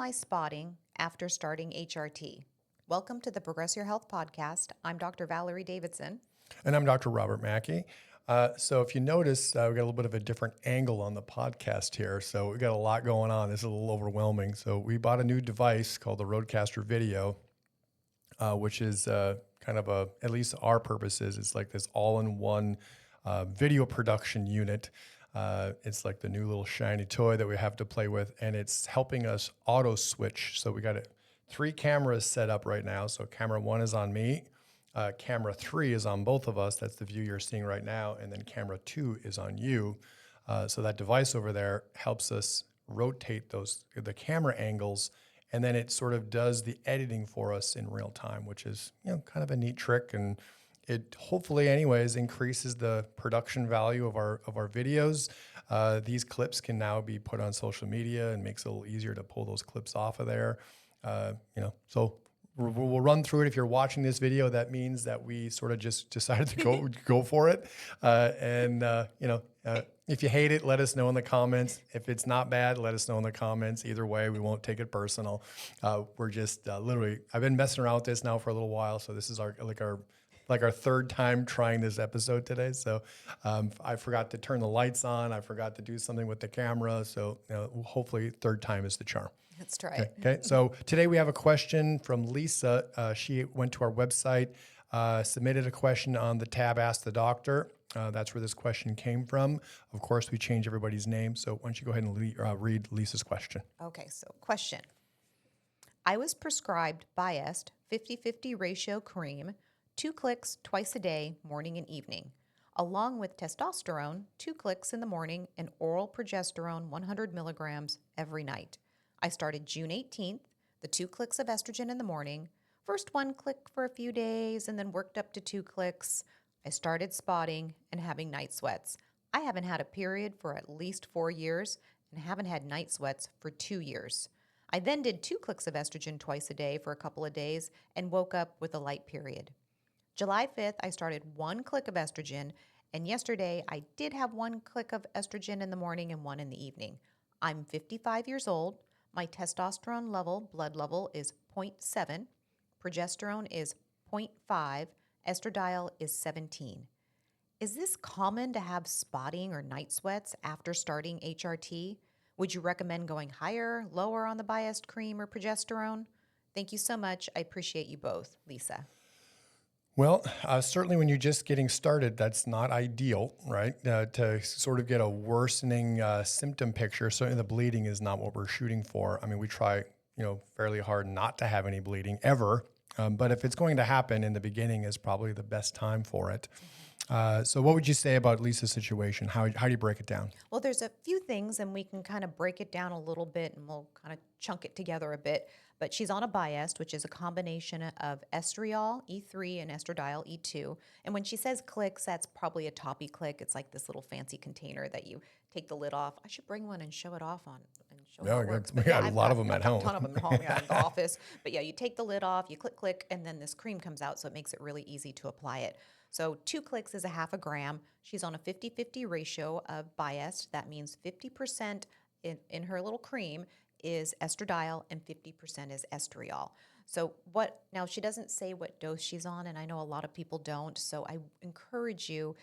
my spotting after starting HRT? Welcome to the Progress Your Health podcast. I'm Dr. Valorie Davidson. And I'm Dr. Robert Maki. So if you notice, we got a little bit of a different angle on the podcast here. So we got a lot going on. This is a little overwhelming. So we bought a new device called the Rodecaster Video, which is kind of at least our purposes, it's like this all-in-one video production unit. It's like the new little shiny toy that we have to play with, and it's helping us auto switch. So we got 3 cameras set up right now. So camera 1 is on me. Camera 3 is on both of us. That's the view you're seeing right now. And then camera 2 is on you. So that device over there helps us rotate the camera angles, and then it sort of does the editing for us in real time, which is, kind of a neat trick. And it hopefully anyways increases the production value of our videos. These clips can now be put on social media and makes it a little easier to pull those clips off of there. So we'll run through it. If you're watching this video, that means that we sort of just decided to go for it. If you hate it, let us know in the comments. If it's not bad, let us know in the comments. Either way, we won't take it personal. We're just literally, I've been messing around with this now for a little while. So this is our third time trying this episode today. So I forgot to turn the lights on. I forgot to do something with the camera. So hopefully third time is the charm. Let's try it. Okay. So today we have a question from Lisa. She went to our website, submitted a question on the tab Ask the Doctor. That's where this question came from. Of course, we change everybody's name. So why don't you go ahead and read Lisa's question. Okay, so question. I was prescribed Bi-Est 50-50 ratio cream, 2 clicks twice a day, morning and evening, along with testosterone, 2 clicks in the morning, and oral progesterone, 100 milligrams every night. I started June 18th, the 2 clicks of estrogen in the morning, first 1 click for a few days, and then worked up to 2 clicks. I started spotting and having night sweats. I haven't had a period for at least 4 years and haven't had night sweats for 2 years. I then did 2 clicks of estrogen twice a day for a couple of days and woke up with a light period. July 5th, I started 1 click of estrogen, and yesterday I did have 1 click of estrogen in the morning and 1 in the evening. I'm 55 years old. My testosterone blood level is 0.7, progesterone is 0.5, estradiol is 17. Is this common to have spotting or night sweats after starting HRT? Would you recommend going higher, lower on the Bi-Est cream or progesterone? Thank you so much. I appreciate you both. Lisa. Well, certainly when you're just getting started, that's not ideal, right? To sort of get a worsening symptom picture, certainly the bleeding is not what we're shooting for. I mean, we try, fairly hard not to have any bleeding ever. But if it's going to happen in the beginning is probably the best time for it. So what would you say about Lisa's situation? How do you break it down? Well, there's a few things, and we can kind of break it down a little bit, and we'll kind of chunk it together a bit. But she's on a Bi-Est, which is a combination of estriol, E3, and estradiol, E2. And when she says clicks, that's probably a toppy click. It's like this little fancy container that you take the lid off. I should bring one and show it off on and show how it works. We got a lot of them at home. A ton of them at home, in the office. But yeah, you take the lid off, you click, and then this cream comes out, so it makes it really easy to apply it. So 2 clicks is a half a gram. She's on a 50-50 ratio of Bi-Est. That means 50% in her little cream is estradiol and 50% is estriol. So now she doesn't say what dose she's on, and I know a lot of people don't. So I encourage you,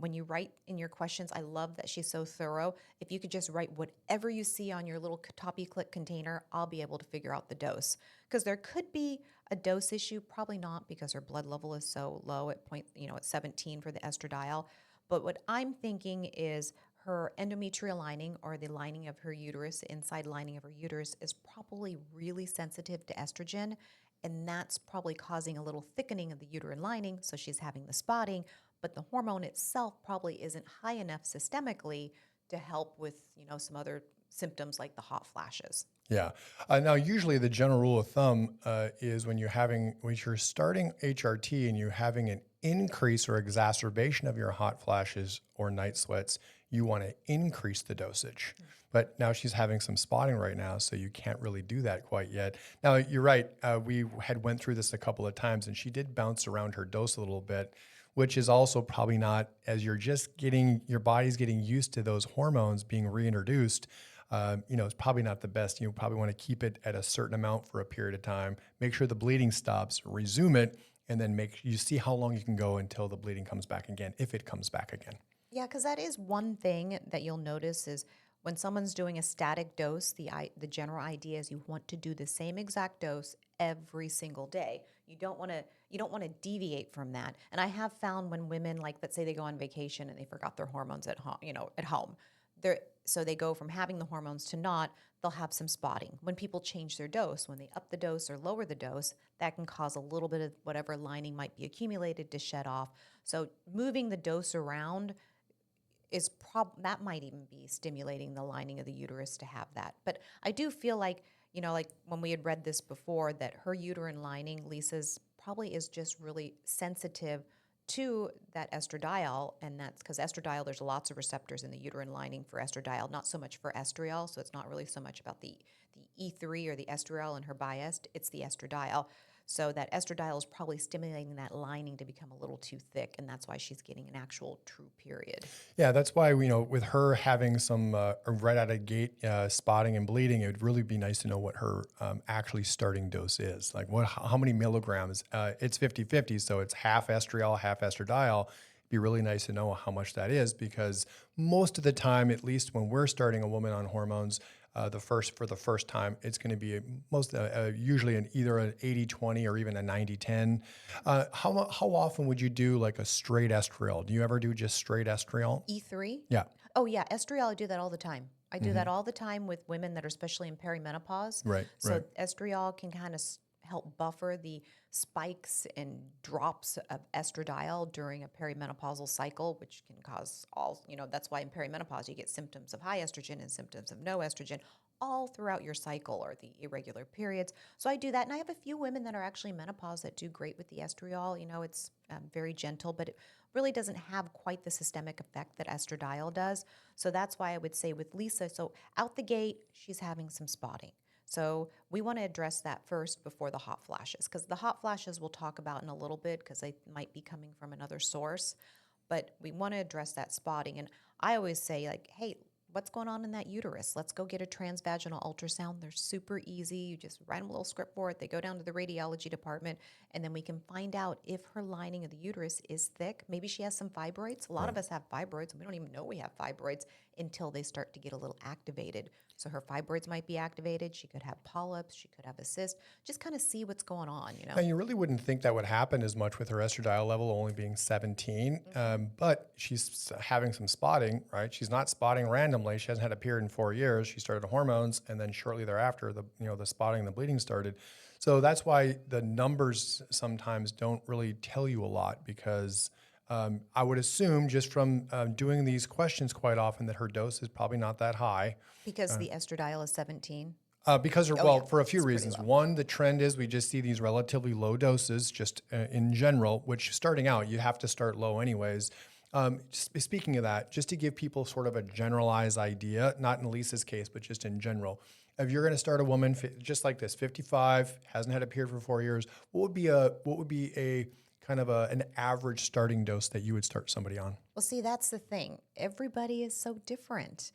when you write in your questions, I love that she's so thorough. If you could just write whatever you see on your little toppy click container, I'll be able to figure out the dose. Because there could be a dose issue, probably not, because her blood level is so low at at 17 for the estradiol. But what I'm thinking is her endometrial lining, or the lining of her uterus, the inside lining of her uterus, is probably really sensitive to estrogen, and that's probably causing a little thickening of the uterine lining, so she's having the spotting, but the hormone itself probably isn't high enough systemically to help with, some other symptoms like the hot flashes. Yeah. Now, usually the general rule of thumb is when you're starting HRT and you're having an increase or exacerbation of your hot flashes or night sweats, you want to increase the dosage. But now she's having some spotting right now, so you can't really do that quite yet. Now, you're right. We had went through this a couple of times, and she did bounce around her dose a little bit, which is also probably not, as you're just your body's getting used to those hormones being reintroduced. it's probably not the best. You probably want to keep it at a certain amount for a period of time, make sure the bleeding stops, resume it, and then you see how long you can go until the bleeding comes back again, if it comes back again. Yeah, because that is one thing that you'll notice is when someone's doing a static dose, the general idea is you want to do the same exact dose every single day. You don't want to deviate from that. And I have found when women, like, let's say they go on vacation and they forgot their hormones at home, at home. So they go from having the hormones to not, they'll have some spotting. When people change their dose, when they up the dose or lower the dose, that can cause a little bit of whatever lining might be accumulated to shed off. So moving the dose around that might even be stimulating the lining of the uterus to have that. But I do feel like, like when we had read this before, that her uterine lining, Lisa's, probably is just really sensitive to that estradiol, and that's because estradiol, there's lots of receptors in the uterine lining for estradiol, not so much for estriol, so it's not really so much about the E3 or the estriol in her Bi-Est, it's the estradiol. So that estradiol is probably stimulating that lining to become a little too thick, and that's why she's getting an actual true period. Yeah, that's why with her having some right out of gate spotting and bleeding, it would really be nice to know what her actually starting dose is. Like how many milligrams? It's 50-50, so it's half estriol, half estradiol. It'd be really nice to know how much that is, because most of the time, at least when we're starting a woman on hormones, for the first time, it's going to be usually either an 80-20 or even a 90-10. How often would you do like a straight estriol? Do you ever do just straight estriol? E3? Yeah. Oh, yeah. Estriol, I do that all the time. I do that all the time with women that are especially in perimenopause. Right. So right. estriol can kind of help buffer the spikes and drops of estradiol during a perimenopausal cycle, which can cause that's why in perimenopause you get symptoms of high estrogen and symptoms of no estrogen all throughout your cycle, or the irregular periods. So I do that. And I have a few women that are actually menopause that do great with the estriol. It's very gentle, but it really doesn't have quite the systemic effect that estradiol does. So that's why I would say with Lisa, so out the gate, she's having some spotting. So we want to address that first before the hot flashes, because the hot flashes we'll talk about in a little bit because they might be coming from another source. But we want to address that spotting. And I always say, like, hey, what's going on in that uterus? Let's go get a transvaginal ultrasound. They're super easy. You just write them a little script for it. They go down to the radiology department, and then we can find out if her lining of the uterus is thick. Maybe she has some fibroids. A lot of us have fibroids, and we don't even know we have fibroids until they start to get a little activated. So her fibroids might be activated. She could have polyps. She could have a cyst. Just kind of see what's going on, And you really wouldn't think that would happen as much with her estradiol level only being 17, but she's having some spotting, right? She's not spotting randomly. She hasn't had a period in 4 years. She started hormones, and then shortly thereafter, the spotting and the bleeding started. So that's why the numbers sometimes don't really tell you a lot, because I would assume just from doing these questions quite often that her dose is probably not that high. Because the estradiol is 17. For a few it's pretty reasons. low. One, the trend is we just see these relatively low doses just in general, which starting out, you have to start low anyways. Speaking of that, just to give people sort of a generalized idea, not in Lisa's case, but just in general, if you're going to start a woman just like this, 55, hasn't had a period for 4 years, what would be a kind of an average starting dose that you would start somebody on? Well, see, that's the thing. Everybody is so different.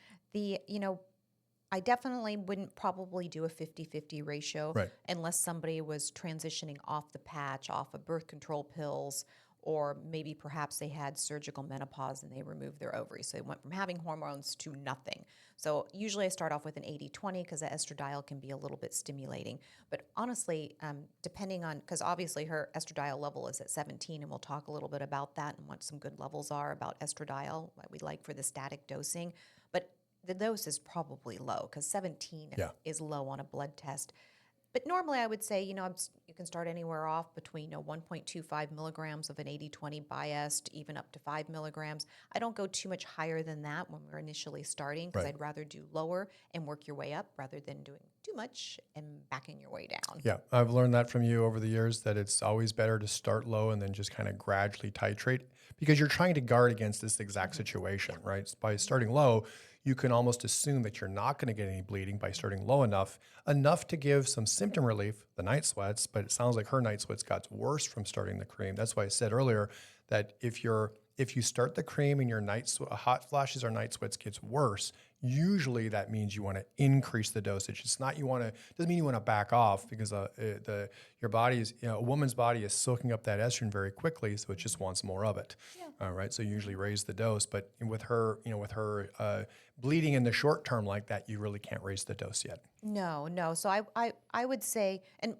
I definitely wouldn't probably do a 50-50 ratio Right. unless somebody was transitioning off the patch, off of birth control pills, or maybe perhaps they had surgical menopause and they removed their ovaries. So they went from having hormones to nothing. So usually I start off with an 80-20 because the estradiol can be a little bit stimulating. But honestly, depending on, because obviously her estradiol level is at 17, and we'll talk a little bit about that and what some good levels are about estradiol, what we like for the static dosing. But the dose is probably low because 17 is low on a blood test. But normally I would say, you can start anywhere off between 1.25 milligrams of an 80-20 Bi-Est, even up to 5 milligrams. I don't go too much higher than that when we're initially starting, because Right. I'd rather do lower and work your way up rather than doing too much and backing your way down. Yeah, I've learned that from you over the years, that it's always better to start low and then just kind of gradually titrate, because you're trying to guard against this exact situation, right? By starting low, you can almost assume that you're not going to get any bleeding by starting low enough to give some symptom relief, the night sweats, but it sounds like her night sweats got worse from starting the cream. That's why I said earlier that if you start the cream and your hot flashes or night sweats gets worse, usually that means you want to increase the dosage. It's not doesn't mean you want to back off, because your body is, a woman's body is soaking up that estrogen very quickly, so it just wants more of it. Yeah. Right. So you usually raise the dose, but with her, bleeding in the short term like that, you really can't raise the dose yet. No, no. So I would say, and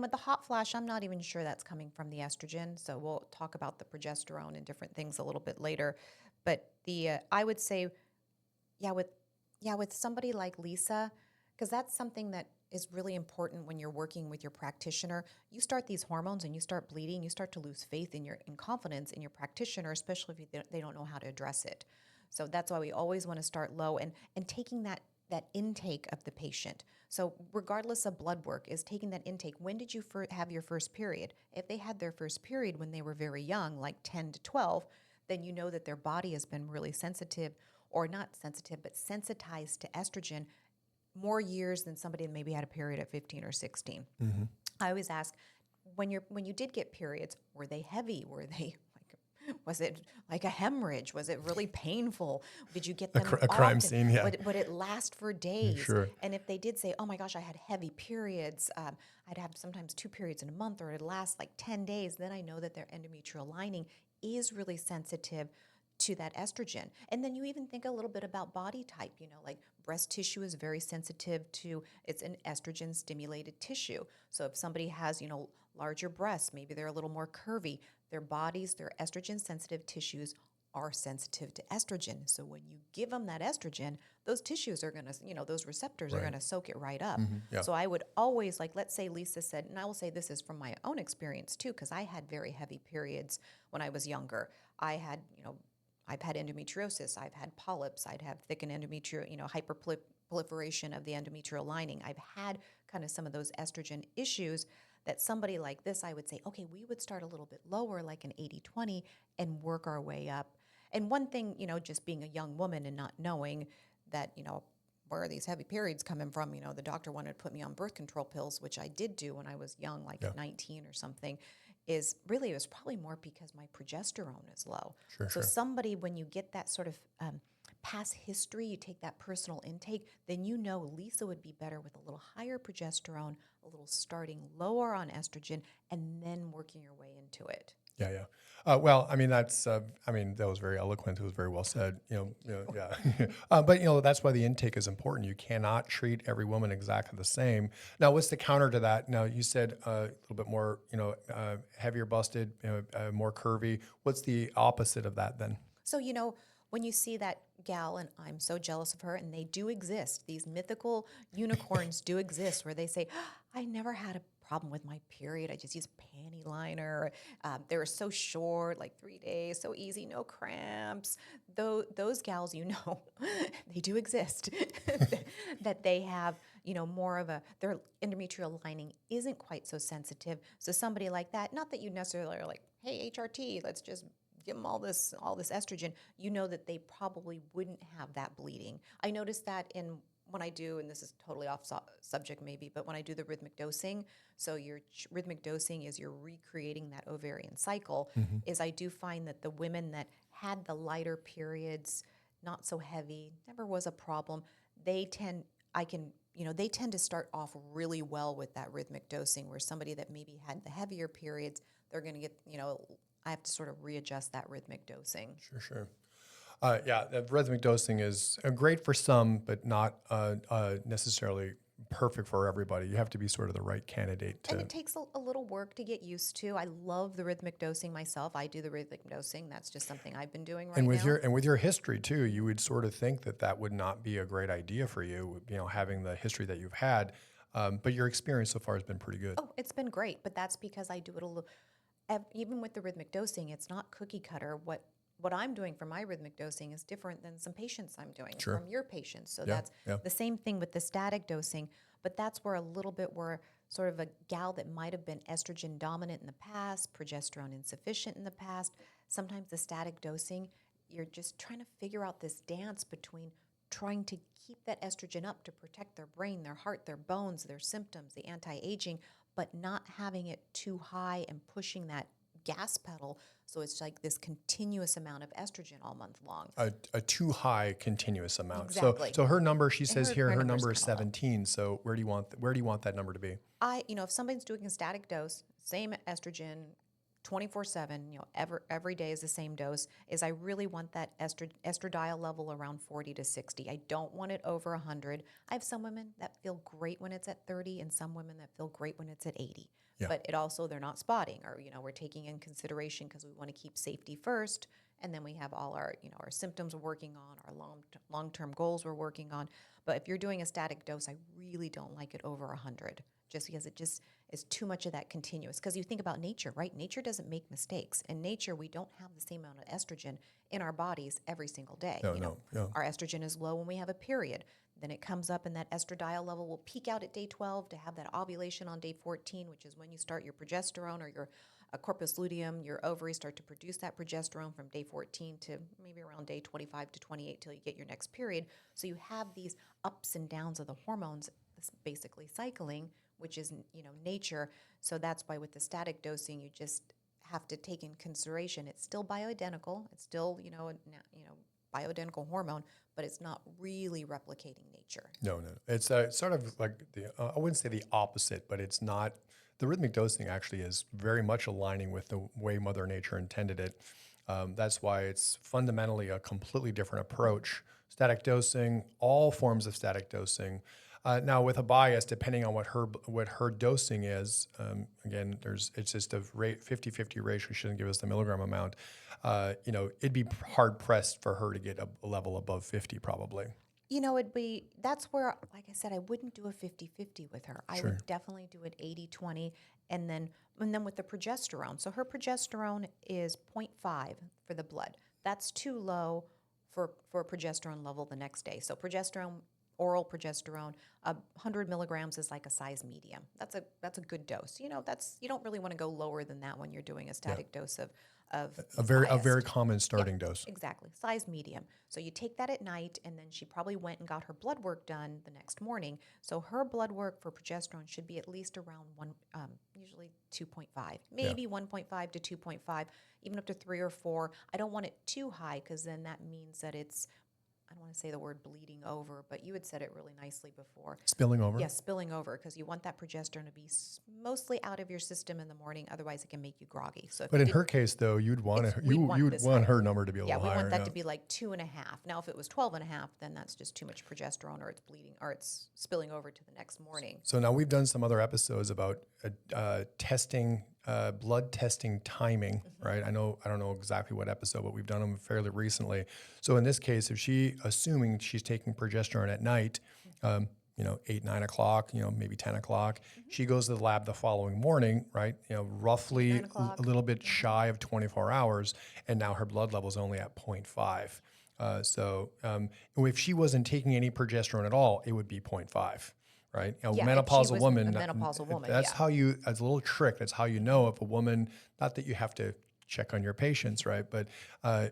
with the hot flash, I'm not even sure that's coming from the estrogen. So we'll talk about the progesterone and different things a little bit later. But I would say, yeah, with somebody like Lisa, because that's something that is really important when you're working with your practitioner. You start these hormones and you start bleeding, you start to lose faith in confidence in your practitioner, especially if they don't know how to address it. So that's why we always want to start low and taking that intake of the patient. So regardless of blood work, is taking that intake. When did you have your first period? If they had their first period when they were very young, like 10 to 12, then you know that their body has been really sensitive, or not sensitive, but sensitized to estrogen more years than somebody that maybe had a period at 15 or 16. Mm-hmm. I always ask, when you did get periods, were they heavy? Were they was it like a hemorrhage? Was it really painful? Did you get them A crime often? scene, yeah. Would it last for days? Sure. And if they did say, oh my gosh, I had heavy periods, I'd have sometimes 2 periods in a month, or it'd last like 10 days, then I know that their endometrial lining is really sensitive to that estrogen. And then you even think a little bit about body type, like breast tissue is very sensitive to, it's an estrogen stimulated tissue. So if somebody has, larger breasts, maybe they're a little more curvy, their estrogen sensitive tissues are sensitive to estrogen. So when you give them that estrogen, those tissues are going to, those receptors are going to soak it right up. Mm-hmm. Yeah. So I would always, like, let's say Lisa said, and I will say this is from my own experience too, because I had very heavy periods when I was younger. I had, I've had endometriosis, I've had polyps, I'd have thickened endometrial, hyperproliferation of the endometrial lining. I've had kind of some of those estrogen issues that somebody like this, I would say, okay, we would start a little bit lower, like an 80-20, and work our way up. And one thing, just being a young woman and not knowing that, where are these heavy periods coming from? The doctor wanted to put me on birth control pills, which I did do when I was young, like at 19 or something, it was probably more because my progesterone is low. So somebody, when you get that sort of past history, you take that personal intake, then Lisa would be better with a little higher progesterone, a little starting lower on estrogen, and then working your way into it. Yeah, yeah. Well, I mean, that was very eloquent. It was very well said. Yeah. But that's why the intake is important. You cannot treat every woman exactly the same. Now, what's the counter to that? Now, you said a little bit more, heavier busted, more curvy. What's the opposite of that then? So, when you see that gal, and I'm so jealous of her, and they do exist, these mythical unicorns do exist, where they say, I never had a problem with my period. I just use panty liner. They were so short, like 3 days, so easy, no cramps. Those gals, they do exist. That they have, more of their endometrial lining isn't quite so sensitive. So somebody like that, not that you necessarily are like, hey, HRT, let's just give them all this estrogen, that they probably wouldn't have that bleeding. I noticed that when I do, and this is totally off subject maybe, but when I do the rhythmic dosing, so your rhythmic dosing is you're recreating that ovarian cycle, is I do find that the women that had the lighter periods, not so heavy, never was a problem, they tend to start off really well with that rhythmic dosing, where somebody that maybe had the heavier periods, they're going to get, I have to sort of readjust that rhythmic dosing. Sure. The rhythmic dosing is great for some, but not necessarily perfect for everybody. You have to be sort of the right candidate. And it takes a little work to get used to. I love the rhythmic dosing myself. I do the rhythmic dosing. That's just something I've been doing right now. With your history too, you would sort of think that would not be a great idea for you, having the history that you've had. But your experience so far has been pretty good. Oh, it's been great. But that's because I do it a little. Even with the rhythmic dosing, it's not cookie cutter. What I'm doing for my rhythmic dosing is different than some patients I'm doing from your patients. So that's the same thing with the static dosing, but that's where a little bit where sort of a gal that might have been estrogen dominant in the past, progesterone insufficient in the past, sometimes the static dosing, you're just trying to figure out this dance between trying to keep that estrogen up to protect their brain, their heart, their bones, their symptoms, the anti-aging, but not having it too high and pushing that gas pedal. So it's like this continuous amount of estrogen all month long. A too high continuous amount. Exactly. So her number, she And says here, her number's number is kinda low. 17. So where do you want that number to be? If somebody's doing a static dose, same estrogen, 24/7, every day is the same dose, is I really want that estradiol level around 40 to 60. I don't want it over 100. I have some women that feel great when it's at 30 and some women that feel great when it's at 80. Yeah. But it also, they're not spotting, or, we're taking in consideration because we want to keep safety first. And then we have all our, our symptoms we're working on, our long-term goals we're working on. But if you're doing a static dose, I really don't like it over 100, just because it just is too much of that continuous. Because you think about nature, right? Nature doesn't make mistakes. In nature, we don't have the same amount of estrogen in our bodies every single day. No. Our estrogen is low when we have a period. Then it comes up and that estradiol level will peak out at day 12 to have that ovulation on day 14, which is when you start your progesterone or your corpus luteum, your ovaries start to produce that progesterone from day 14 to maybe around day 25 to 28 till you get your next period. So you have these ups and downs of the hormones basically cycling, which is, nature. So that's why with the static dosing, you just have to take in consideration it's still bioidentical. It's still, bioidentical hormone, but it's not really replicating nature. No. It's sort of like I wouldn't say the opposite, but it's not. The rhythmic dosing actually is very much aligning with the way Mother Nature intended it. That's why it's fundamentally a completely different approach. Static dosing, all forms of static dosing. Now with a Bi-Est, depending on what her dosing is, again, it's just a 50-50 ratio. She doesn't give us the milligram amount. It'd be hard pressed for her to get a level above 50 probably. That's where, like I said, I wouldn't do a 50-50 with her. I would definitely do it 80-20. And then with the progesterone. So her progesterone is 0.5 for the blood. That's too low for a progesterone level the next day. So oral progesterone, 100 milligrams is like a size medium. That's a good dose. You don't really want to go lower than that when you're doing a static dose of a very common starting dose. Exactly, size medium. So you take that at night, and then she probably went and got her blood work done the next morning. So her blood work for progesterone should be at least around usually 2.5, maybe 1.5 to 2.5, even up to 3 or 4. I don't want it too high because then that means that it's, I don't want to say the word bleeding over, but you had said it really nicely before. Spilling over? Yes, spilling over, because you want that progesterone to be mostly out of your system in the morning. Otherwise, it can make you groggy. So, but in her case, though, you'd want her number to be a little higher. Yeah, we want that to be like 2.5. Now, if it was 12.5, then that's just too much progesterone, or it's bleeding, or it's spilling over to the next morning. So now we've done some other episodes about testing, blood testing timing, right? I don't know exactly what episode, but we've done them fairly recently. So in this case, assuming she's taking progesterone at night, 8, 9 o'clock, maybe 10 o'clock, she goes to the lab the following morning, right? Roughly a little bit shy of 24 hours, and now her blood level is only at 0.5. So if she wasn't taking any progesterone at all, it would be 0.5. Right? Menopausal woman. That's how you, as a little trick, that's how you know if a woman, not that you have to check on your patients, right? But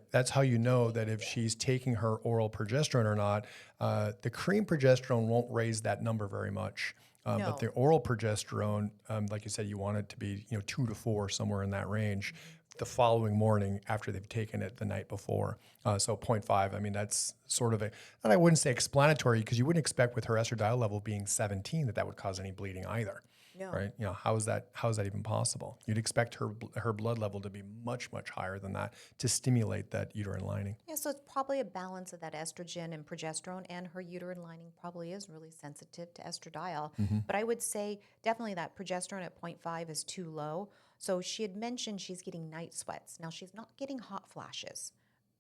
that's how you know that if she's taking her oral progesterone or not. The cream progesterone won't raise that number very much. No. But the oral progesterone, like you said, you want it to be 2 to 4, somewhere in that range, the following morning after they've taken it the night before. So 0.5, I mean, that's sort of and I wouldn't say explanatory, because you wouldn't expect with her estradiol level being 17 that would cause any bleeding either. No. Right? How is that even possible? You'd expect her blood level to be much, much higher than that to stimulate that uterine lining. Yeah, so it's probably a balance of that estrogen and progesterone, and her uterine lining probably is really sensitive to estradiol. But I would say definitely that progesterone at 0.5 is too low. So she had mentioned she's getting night sweats. Now, she's not getting hot flashes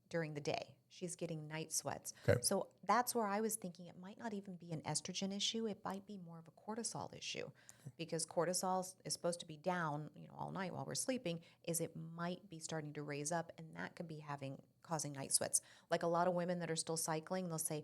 during the day. She's getting night sweats. Okay. So that's where I was thinking it might not even be an estrogen issue. It might be more of a cortisol issue, because cortisol is supposed to be down, all night while we're sleeping. It might be starting to raise up, and that could be causing night sweats. Like a lot of women that are still cycling, they'll say,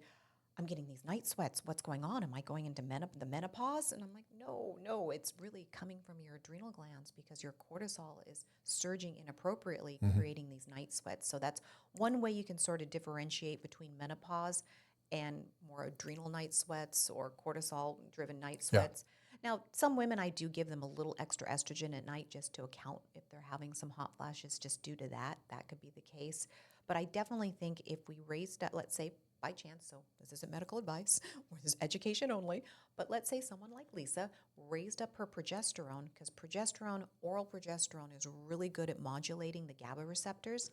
I'm getting these night sweats. What's going on? Am I going into the menopause? And I'm like, no, it's really coming from your adrenal glands, because your cortisol is surging inappropriately, creating these night sweats. So that's one way you can sort of differentiate between menopause and more adrenal night sweats or cortisol-driven night sweats. Now, some women, I do give them a little extra estrogen at night just to account if they're having some hot flashes just due to that. That could be the case. But I definitely think if we raised up, let's say by chance, so this isn't medical advice or this is education only, but let's say someone like Lisa raised up her progesterone, because progesterone, oral progesterone, is really good at modulating the GABA receptors.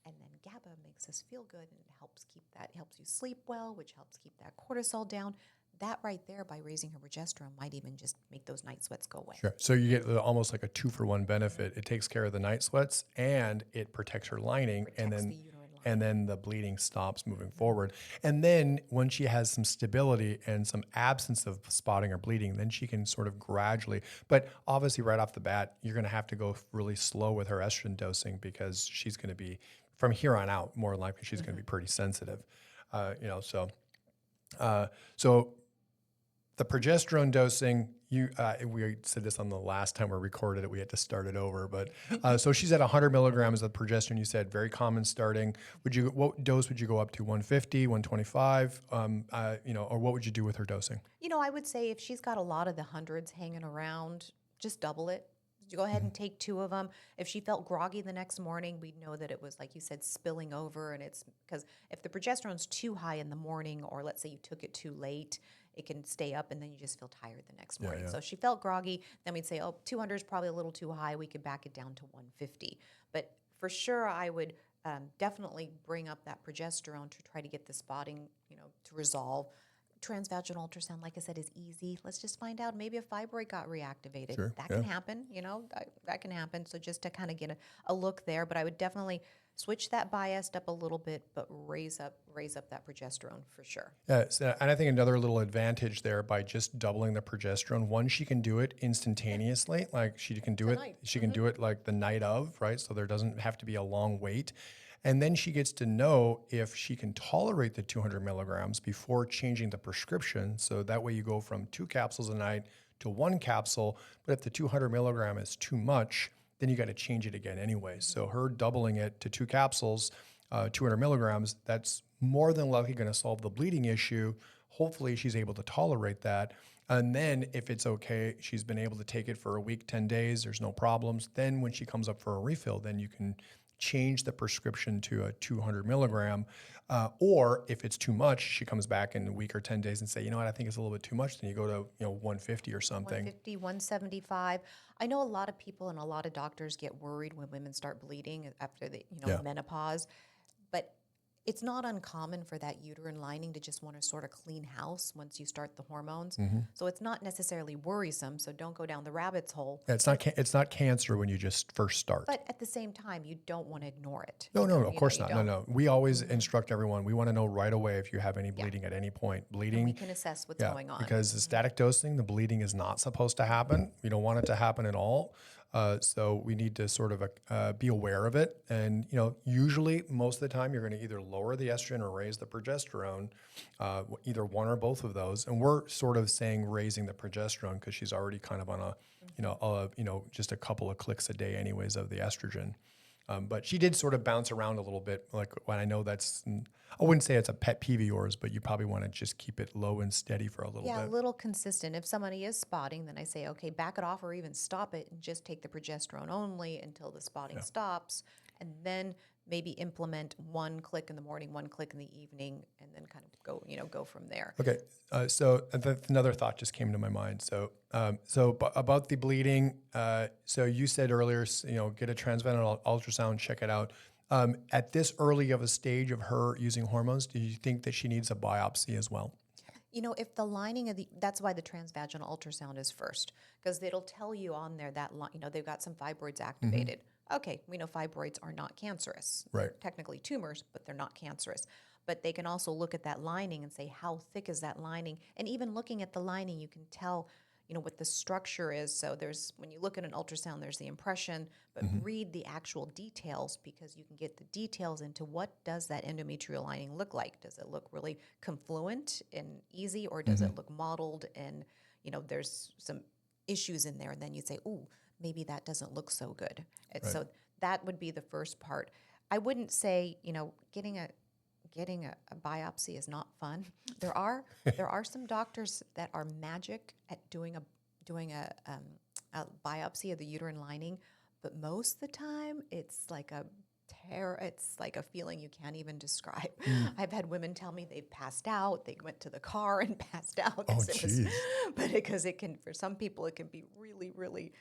And then GABA makes us feel good and it helps you sleep well, which helps keep that cortisol down. That right there, by raising her progesterone, might even just make those night sweats go away. Sure. So you get almost like a 2-for-1 benefit. It takes care of the night sweats and it protects her lining, Protects the uterine lining. and then the bleeding stops moving forward. And then when she has some stability and some absence of spotting or bleeding, then she can sort of gradually, but obviously right off the bat, you're going to have to go really slow with her estrogen dosing, because she's going to be, from here on out, more than likely she's going to be pretty sensitive. So the progesterone dosing, we said this on the last time we recorded it. We had to start it over, but so she's at 100 milligrams of progesterone. You said very common starting. What dose would you go up to? 150, 125, or what would you do with her dosing? I would say if she's got a lot of the hundreds hanging around, just double it. You go ahead and take 2 of them. If she felt groggy the next morning, we'd know that it was, like you said, spilling over. And it's because if the progesterone's too high in the morning, or let's say you took it too late, it can stay up and then you just feel tired the next morning. So if she felt groggy, then we'd say, 200 is probably a little too high. We could back it down to 150. But for sure, I would definitely bring up that progesterone to try to get the spotting, to resolve. Transvaginal ultrasound, like I said, is easy. Let's just find out maybe a fibroid got reactivated. Sure, that can happen, that can happen. So just to kind of get a look there, but I would definitely switch that Bi-Est up a little bit, but raise up that progesterone for sure. Yeah, and I think another little advantage there by just doubling the progesterone, one, she can do it instantaneously. Like she can do Tonight. she can do it like the night of, right? So there doesn't have to be a long wait. And then she gets to know if she can tolerate the 200 milligrams before changing the prescription. So that way you go from 2 capsules a night to 1 capsule. But if the 200 milligram is too much, then you got to change it again anyway. So her doubling it to 2 capsules, 200 milligrams, that's more than likely going to solve the bleeding issue. Hopefully she's able to tolerate that. And then if it's okay, she's been able to take it for a week, 10 days, there's no problems. Then when she comes up for a refill, then you can change the prescription to a 200 milligram. Or if it's too much, she comes back in a week or 10 days and say, I think it's a little bit too much. Then you go to 150 or something. 150, 175. I know a lot of people and a lot of doctors get worried when women start bleeding after the menopause, but it's not uncommon for that uterine lining to just want to sort of clean house once you start the hormones. So it's not necessarily worrisome. So don't go down the rabbit's hole. Yeah, it's not cancer when you just first start. But at the same time, you don't want to ignore it. No, of course not. No. We always instruct everyone. We want to know right away if you have any bleeding at any point. Bleeding. And we can assess what's going on. Because the static dosing, the bleeding is not supposed to happen. We don't want it to happen at all. So we need to sort of be aware of it. And, usually most of the time you're going to either lower the estrogen or raise the progesterone, either one or both of those. And we're sort of saying raising the progesterone because she's already kind of on just a couple of clicks a day anyways of the estrogen. But she did sort of bounce around a little bit. Like when I know I wouldn't say it's a pet peeve of yours, but you probably want to just keep it low and steady for a little bit. Yeah, a little consistent. If somebody is spotting, then I say, okay, back it off or even stop it and just take the progesterone only until the spotting stops. And then maybe implement 1 click in the morning, 1 click in the evening, and then kind of go from there. Okay. So another thought just came to my mind. So about the bleeding, so you said earlier, get a transvaginal ultrasound, check it out. At this early of a stage of her using hormones, do you think that she needs a biopsy as well? If the lining that's why the transvaginal ultrasound is first, because it'll tell you on there that, they've got some fibroids activated. Okay, we know fibroids are not cancerous. Right. They're technically tumors, but they're not cancerous. But they can also look at that lining and say, how thick is that lining? And even looking at the lining, you can tell, what the structure is. So when you look at an ultrasound, there's the impression, but read the actual details because you can get the details into what does that endometrial lining look like. Does it look really confluent and easy, or does it look mottled and, there's some issues in there? And then you say, ooh, maybe that doesn't look so good. Right. So that would be the first part. I wouldn't say, getting a biopsy is not fun. There are some doctors that are magic at doing a biopsy of the uterine lining, but most of the time it's like a terror. It's like a feeling you can't even describe. I've had women tell me they've passed out. They went to the car and passed out. Oh, geez. But because it can, for some people, it can be really, really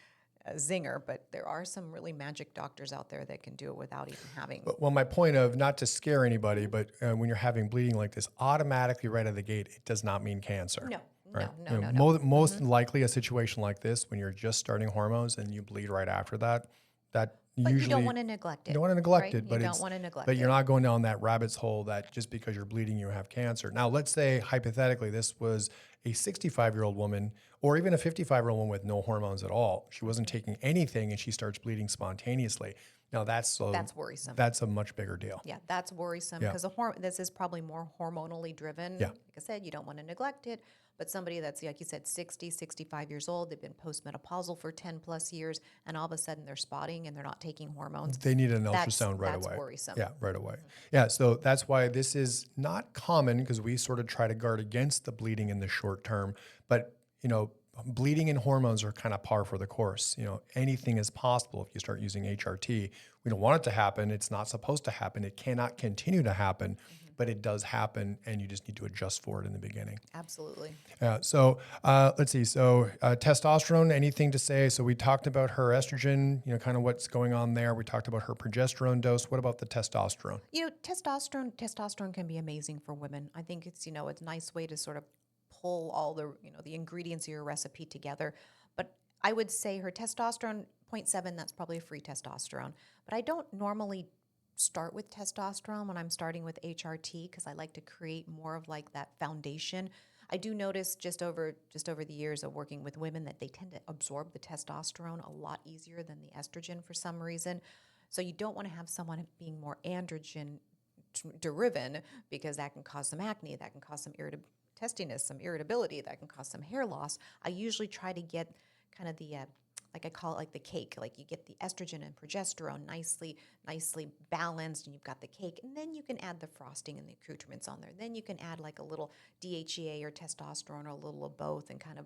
a zinger. But there are some really magic doctors out there that can do it without even having. Well, my point of not to scare anybody, but when you're having bleeding like this, automatically right out of the gate, it does not mean cancer. No, Right? no, no, no. Most likely a situation like this, when you're just starting hormones and you bleed right after that, But usually you don't want to neglect it. you don't want to neglect right? it, but you don't want to neglect but it. you're not going down that rabbit's hole that just because you're bleeding you have cancer. Now, let's say hypothetically this was a 65-year-old woman or even a 55-year-old woman with no hormones at all. She wasn't taking anything and she starts bleeding spontaneously. Now that's worrisome. That's a much bigger deal. Yeah, that's worrisome because this is probably more hormonally driven. Yeah. Like I said, you don't want to neglect it. But somebody that's, like you said, 60, 65 years old, they've been postmenopausal for 10 plus years, and all of a sudden they're spotting and they're not taking hormones. They need an ultrasound right away. That's worrisome. Yeah, right away. Yeah, so that's why this is not common because we sort of try to guard against the bleeding in the short term. But, bleeding and hormones are kind of par for the course. Anything is possible if you start using HRT. We don't want it to happen. It's not supposed to happen. It cannot continue to happen, but it does happen, and you just need to adjust for it in the beginning. Absolutely. Yeah. So let's see. So testosterone, anything to say? So we talked about her estrogen, kind of what's going on there. We talked about her progesterone dose. What about the testosterone? Testosterone can be amazing for women. I think it's, a nice way to sort of pull all the ingredients of your recipe together. But I would say her testosterone 0.7, that's probably a free testosterone. But I don't normally start with testosterone when I'm starting with HRT because I like to create more of like that foundation. I do notice just over the years of working with women that they tend to absorb the testosterone a lot easier than the estrogen for some reason. So you don't want to have someone being more androgen driven because that can cause some acne, that can cause some testiness, some irritability, that can cause some hair loss. I usually try to get kind of the like I call it like the cake, like you get the estrogen and progesterone nicely balanced and you've got the cake, and then you can add the frosting and the accoutrements on there. Then you can add like a little DHEA or testosterone or a little of both and kind of,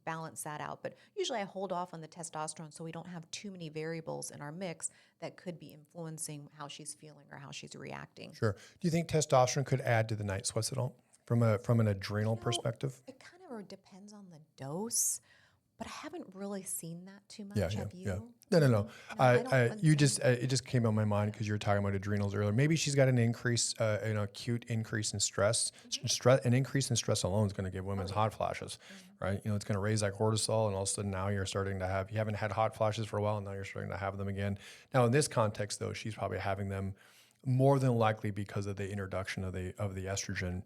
balance that out. But usually I hold off on the testosterone so we don't have too many variables in our mix that could be influencing how she's feeling or how she's reacting. Sure. Do you think testosterone could add to the night sweats at all from an adrenal perspective? It kind of depends on the dose. But I haven't really seen that too much. Yeah, Have you? No. It just came on my mind because you were talking about adrenals earlier. Maybe she's got an increase, an acute increase in stress. An increase in stress alone is going to give women's hot flashes, right? It's going to raise that cortisol, and all of a sudden now you're starting to have. You haven't had hot flashes for a while, and now you're starting to have them again. Now in this context, though, she's probably having them more than likely because of the introduction of the estrogen,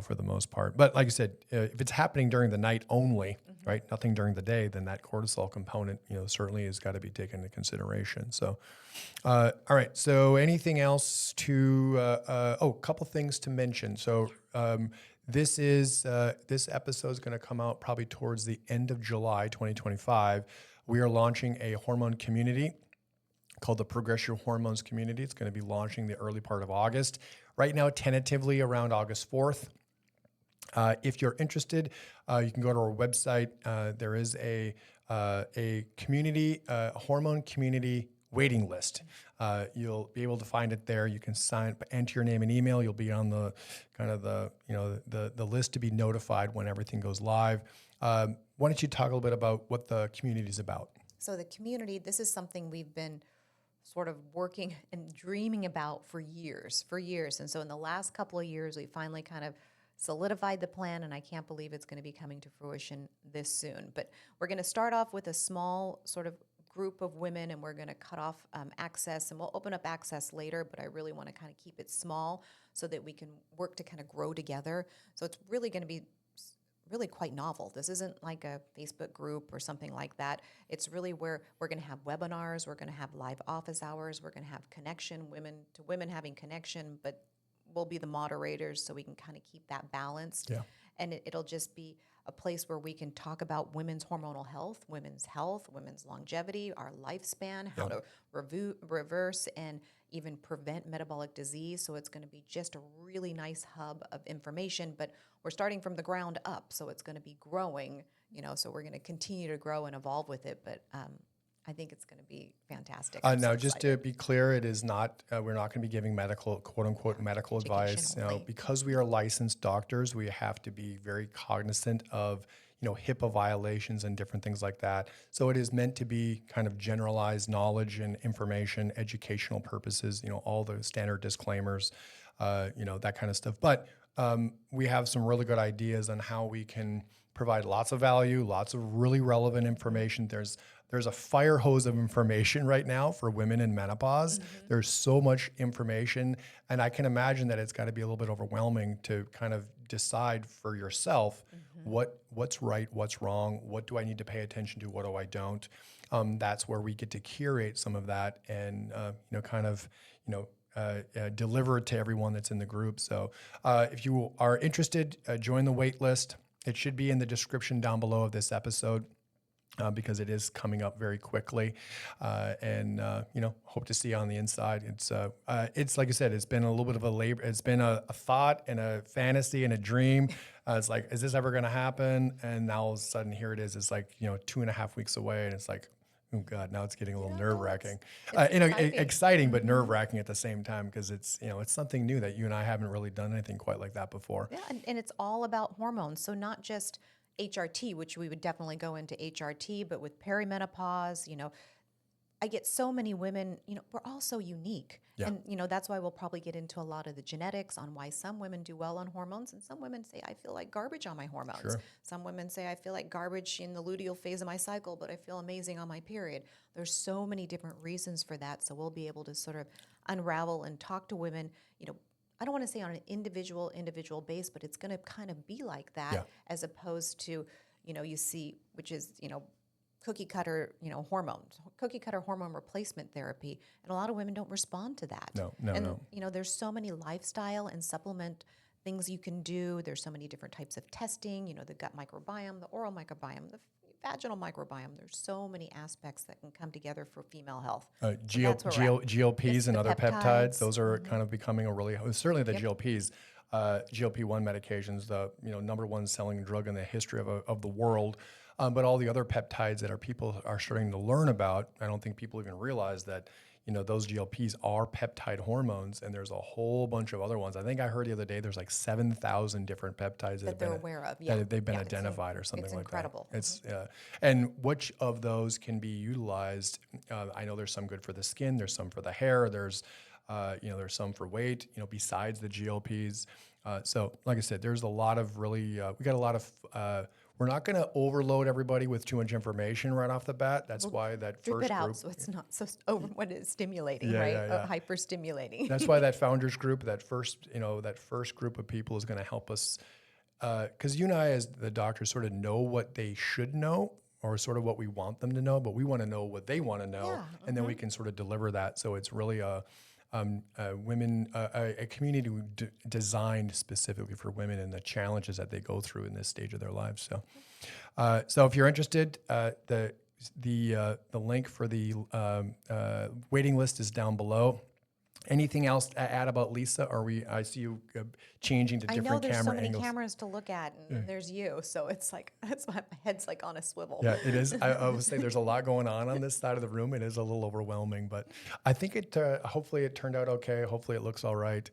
for the most part. But like I said, if it's happening during the night only, right, nothing during the day, then that cortisol component, certainly has got to be taken into consideration. So, all right. So anything else a couple things to mention. So this episode is going to come out probably towards the end of July, 2025. We are launching a hormone community called the Progress Your Hormones Community. It's going to be launching the early part of August. Right now, tentatively around August 4th. If you're interested, you can go to our website. There is a community, hormone community waiting list. You'll be able to find it there. You can enter your name and email. You'll be on the kind of the list to be notified when everything goes live. Why don't you talk a little bit about what the community is about? So the community, this is something we've been sort of working and dreaming about for years. And so in the last couple of years, we finally kind of solidified the plan, and I can't believe it's going to be coming to fruition this soon. But we're going to start off with a small sort of group of women, and we're going to cut off access, and we'll open up access later, but I really want to kind of keep it small so that we can work to kind of grow together. So it's really going to be really quite novel. This isn't like a Facebook group or something like that. It's really where we're going to have webinars, we're going to have live office hours, we're going to have connection, women to women having connection, but we'll be the moderators so we can kind of keep that balanced. Yeah. And it'll just be a place where we can talk about women's hormonal health, women's longevity, our lifespan, how to reverse and even prevent metabolic disease. So it's going to be just a really nice hub of information, but we're starting from the ground up. So it's going to be growing so we're going to continue to grow and evolve with it. But I think it's going to be fantastic. I'm Now, so just excited. to be clear, it is not, we're not going to be giving medical, quote unquote, medical advice. Education only. Because we are licensed doctors, we have to be very cognizant of, HIPAA violations and different things like that. So it is meant to be kind of generalized knowledge and information, educational purposes, all the standard disclaimers, that kind of stuff. But we have some really good ideas on how we can provide lots of value, lots of really relevant information. There's a fire hose of information right now for women in menopause. There's so much information, and I can imagine that it's got to be a little bit overwhelming to kind of decide for yourself what's right, what's wrong, what do I need to pay attention to, what do I don't. That's where we get to curate some of that and deliver it to everyone that's in the group. So if you are interested, join the wait list. It should be in the description down below of this episode. Because it is coming up very quickly, and hope to see you on the inside. It's like I said, it's been a little bit of a labor. It's been a thought and a fantasy and a dream. It's like, is this ever going to happen? And now all of a sudden, here it is. It's like 2.5 weeks away, and it's like, oh God, now it's getting a little nerve wracking. Exciting, but nerve wracking at the same time because it's it's something new that you and I haven't really done anything quite like that before. Yeah, and it's all about hormones. So not just HRT, which we would definitely go into HRT, but with perimenopause, I get so many women, we're all so unique. Yeah. And, that's why we'll probably get into a lot of the genetics on why some women do well on hormones. And some women say, I feel like garbage on my hormones. Sure. Some women say, I feel like garbage in the luteal phase of my cycle, but I feel amazing on my period. There's so many different reasons for that. So we'll be able to sort of unravel and talk to women, I don't want to say on an individual base, but it's going to kind of be like that as opposed to, you see, which is, cookie cutter hormone replacement therapy. And a lot of women don't respond to that. No. There's so many lifestyle and supplement things you can do. There's so many different types of testing, the gut microbiome, the oral microbiome, the vaginal microbiome. There's so many aspects that can come together for female health. GLPs and the other peptides. peptides, those are kind of becoming certainly the GLPs, GLP-1 medications, the number one selling drug in the history of the world. But all the other peptides that people are starting to learn about, I don't think people even realize that those GLPs are peptide hormones, and there's a whole bunch of other ones. I think I heard the other day there's like 7,000 different peptides that they're aware of. Yeah. that they've been identified or something like incredible. that. It's and which of those can be utilized? I know there's some good for the skin. There's some for the hair. There's there's some for weight. Besides the GLPs. So like I said, there's a lot of really we got a lot of. We're not going to overload everybody with too much information right off the bat. That's why that Strip first it out group. so it's not so what is stimulating, Yeah, right? yeah, yeah. Hyper stimulating. That's why that founders group, that first group of people is going to help us, because you and I, as the doctors, sort of know what they should know, or sort of what we want them to know, but we want to know what they want to know, and then we can sort of deliver that. So it's really a community designed specifically for women and the challenges that they go through in this stage of their lives. So if you're interested, the link for the waiting list is down below. Anything else to add about Lisa? I see you changing to different camera angles. I know there's so many cameras to look at, and there's you, so it's like that's why my head's like on a swivel. Yeah, it is. I would say there's a lot going on this side of the room. It is a little overwhelming, but I think hopefully it turned out okay. Hopefully it looks all right.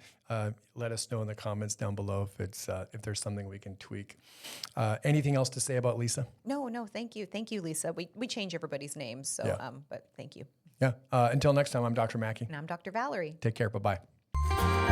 Let us know in the comments down below if there's something we can tweak. Anything else to say about Lisa? No, thank you, Lisa. We change everybody's names, so but thank you. Yeah. Until next time, I'm Dr. Maki. And I'm Dr. Valorie. Take care. Bye-bye.